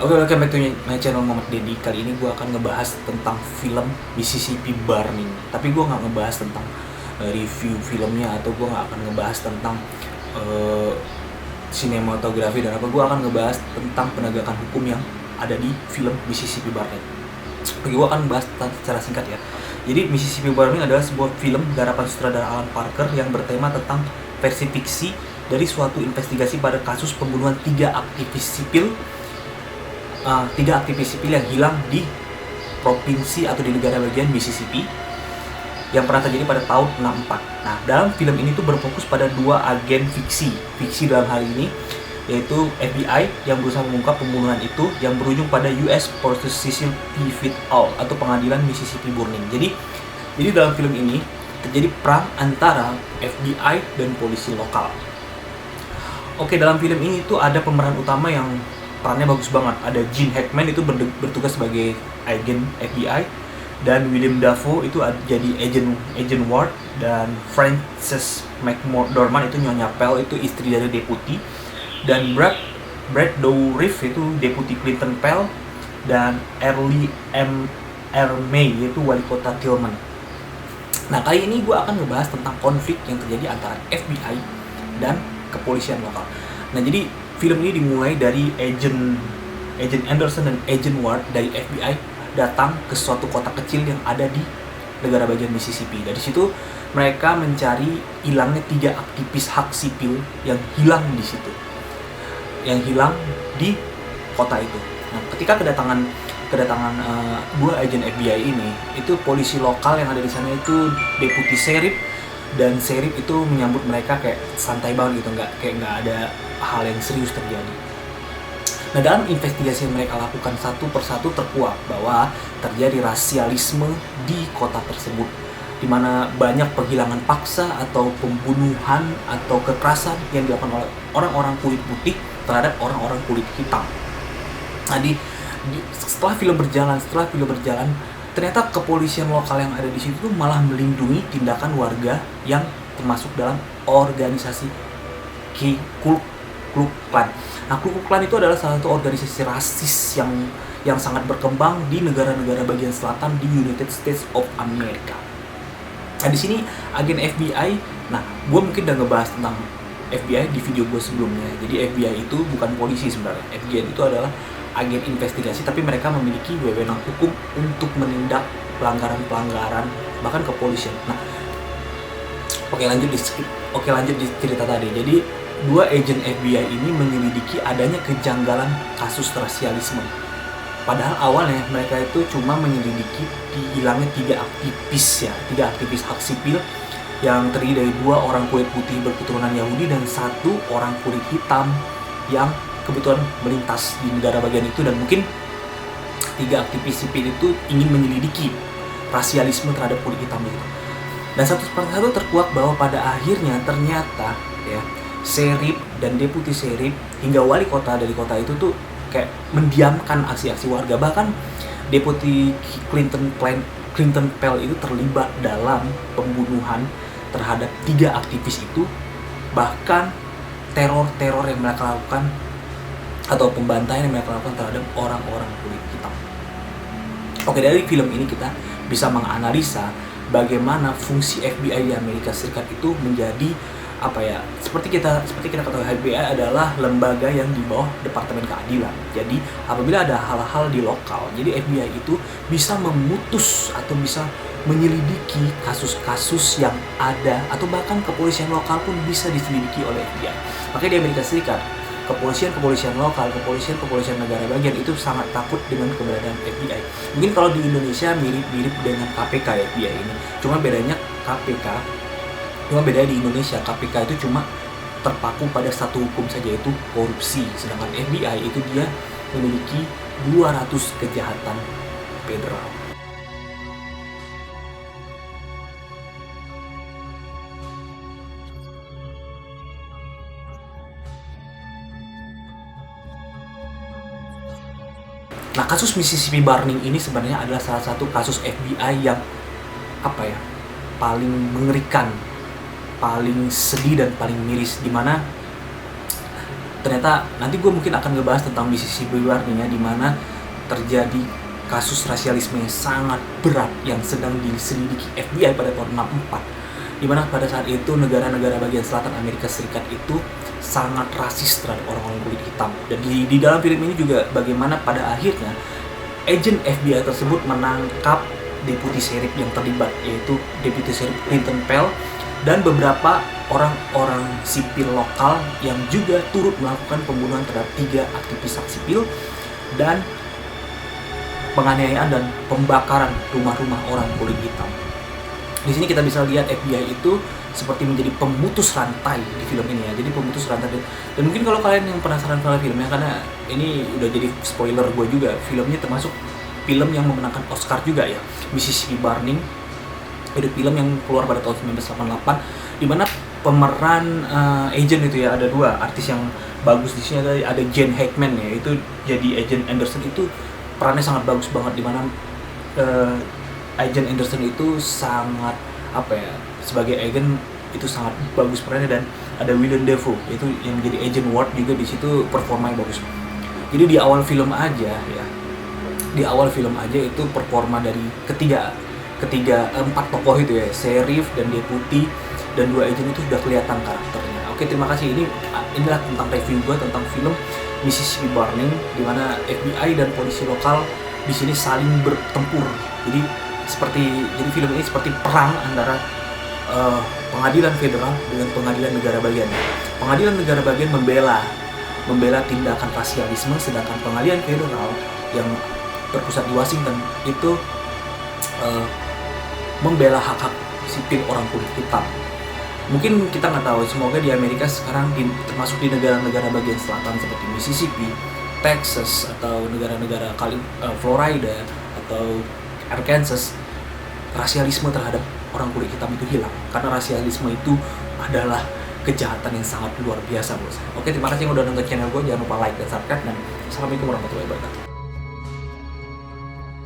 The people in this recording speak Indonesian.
Oke, welcome back to my channel Muhammad Dedi. Kali ini gue akan ngebahas tentang film Mississippi Burning. Tapi gue nggak ngebahas tentang review filmnya, atau gue nggak akan ngebahas tentang sinematografi dan apa. Gue akan ngebahas tentang penegakan hukum yang ada di film Mississippi Burning. Oke, gue akan bahas secara singkat ya. Jadi Mississippi Burning adalah sebuah film garapan sutradara Alan Parker yang bertema tentang versi fiksi dari suatu investigasi pada kasus pembunuhan tiga aktivis sipil yang hilang di provinsi atau di negara bagian Mississippi yang pernah terjadi pada tahun 64. Nah, dalam film ini tuh berfokus pada dua agen fiksi dalam hal ini, yaitu FBI yang berusaha mengungkap pembunuhan itu yang berujung pada US versus Cecil P. All atau pengadilan Mississippi Burning. Jadi dalam film ini terjadi perang antara FBI dan polisi lokal. Oke, dalam film ini tuh ada pemeran utama yang perannya bagus banget. Ada Gene Hackman itu bertugas sebagai agen FBI, dan William Dafoe itu jadi agent Ward, dan Frances McDormand itu Nyonya Pell itu istri dari deputi, dan Brad Dourif itu deputi Clinton Pell, dan Early R. May itu wali kota Tillman. Nah, kali ini gue akan ngebahas tentang konflik yang terjadi antara FBI dan kepolisian lokal. Nah, jadi film ini dimulai dari agent Anderson dan agent Ward dari FBI datang ke suatu kota kecil yang ada di negara bagian Mississippi. Dari situ mereka mencari hilangnya tiga aktivis hak sipil yang hilang di situ, yang hilang di kota itu. Nah, ketika kedatangan dua agen FBI ini, itu polisi lokal yang ada di sana itu deputi sheriff, dan sheriff itu menyambut mereka kayak santai banget gitu, nggak ada hal yang serius terjadi. Nah, dalam investigasi yang mereka lakukan, satu persatu terkuak bahwa terjadi rasialisme di kota tersebut, di mana banyak penghilangan paksa atau pembunuhan atau kekerasan yang dilakukan oleh orang-orang kulit putih terhadap orang-orang kulit hitam. Nah, setelah film berjalan, ternyata kepolisian lokal yang ada di situ tuh malah melindungi tindakan warga yang termasuk dalam organisasi Ku Klux Klan. Nah, Ku Klux Klan itu adalah salah satu organisasi rasis yang sangat berkembang di negara-negara bagian selatan di United States of America. Nah, di sini agen FBI, nah, gue mungkin udah ngebahas tentang FBI di video gue sebelumnya. Jadi FBI itu bukan polisi sebenarnya. FBI itu adalah agen investigasi, tapi mereka memiliki wewenang hukum untuk menindak pelanggaran bahkan kepolisian. Nah, lanjut di cerita tadi. Jadi dua agen FBI ini menyelidiki adanya kejanggalan kasus rasialisme. Padahal awalnya mereka itu cuma menyelidiki hilangnya tiga aktivis hak sipil yang terdiri dari dua orang kulit putih berketurunan Yahudi dan satu orang kulit hitam yang kebetulan melintas di negara bagian itu, dan mungkin tiga aktivis sipil itu ingin menyelidiki rasialisme terhadap kulit hitam itu. Dan satu persatu terkuak bahwa pada akhirnya ternyata ya, sheriff dan deputi sheriff hingga wali kota dari kota itu tuh kayak mendiamkan aksi-aksi warga. Bahkan deputi Clinton Pell itu terlibat dalam pembunuhan terhadap tiga aktivis itu, bahkan teror yang mereka lakukan atau pembantaian yang mereka lakukan terhadap orang-orang kulit hitam. Oke, dari film ini kita bisa menganalisa bagaimana fungsi FBI di Amerika Serikat itu menjadi seperti kita ketahui, FBI adalah lembaga yang di bawah Departemen Keadilan. Jadi apabila ada hal-hal di lokal, jadi FBI itu bisa memutus atau bisa menyelidiki kasus-kasus yang ada, atau bahkan kepolisian lokal pun bisa diselidiki oleh FBI. Makanya di Amerika Serikat, kepolisian lokal, kepolisian negara bagian itu sangat takut dengan keberadaan FBI. Mungkin kalau di Indonesia mirip dengan KPK ya FBI ini. Cuma bedanya di Indonesia KPK itu cuma terpaku pada satu hukum saja, yaitu korupsi. Sedangkan FBI itu dia memiliki 200 kejahatan federal. Nah, kasus Mississippi Burning ini sebenarnya adalah salah satu kasus FBI yang paling mengerikan, paling sedih dan paling miris, di mana ternyata nanti gue mungkin akan ngebahas tentang Mississippi Burning ya, di mana terjadi kasus rasialisme yang sangat berat yang sedang diselidiki FBI pada tahun 64, di mana pada saat itu negara-negara bagian selatan Amerika Serikat itu sangat rasis terhadap orang-orang kulit hitam. Dan di dalam film ini juga bagaimana pada akhirnya agen FBI tersebut menangkap deputi sheriff yang terlibat, yaitu deputi sheriff Clinton Pell dan beberapa orang-orang sipil lokal yang juga turut melakukan pembunuhan terhadap 3 aktivis hak sipil dan penganiayaan dan pembakaran rumah-rumah orang kulit hitam. Di sini kita bisa lihat FBI itu seperti menjadi pemutus rantai di film ini ya. Jadi pemutus rantai. Dan mungkin kalau kalian yang penasaran pada filmnya, karena ini udah jadi spoiler gue juga, filmnya termasuk film yang memenangkan Oscar juga ya, Mississippi Burning. Itu film yang keluar pada tahun 1988, di mana pemeran agent itu ya, ada 2 artis yang bagus di sini. Ada Gene Hackman ya, itu jadi agent Anderson, itu perannya sangat bagus banget, di mana agent Anderson itu sangat sebagai agent itu sangat bagus perannya. Dan ada Willem Dafoe itu yang menjadi agent Ward juga, di situ performanya bagus. Jadi di awal film aja itu performa dari ketiga 4 tokoh itu ya, sheriff dan deputi dan 2 agent itu sudah kelihatan karakternya. Oke, terima kasih. Inilah tentang review gue tentang film Mississippi Burning, di mana FBI dan polisi lokal di sini saling bertempur. Jadi film ini seperti perang antara pengadilan federal dengan pengadilan negara bagian. Pengadilan negara bagian membela tindakan rasialisme, sedangkan pengadilan federal yang berpusat di Washington itu membela hak-hak sipil orang kulit hitam. Mungkin kita nggak tahu, semoga di Amerika sekarang termasuk di negara-negara bagian selatan seperti Mississippi, Texas, atau negara-negara Florida atau Arkansas, rasialisme terhadap orang kulit hitam itu hilang. Karena rasialisme itu adalah kejahatan yang sangat luar biasa menurut saya. Oke, terima kasih yang udah nonton channel gue. Jangan lupa like dan subscribe, dan assalamualaikum warahmatullahi wabarakatuh.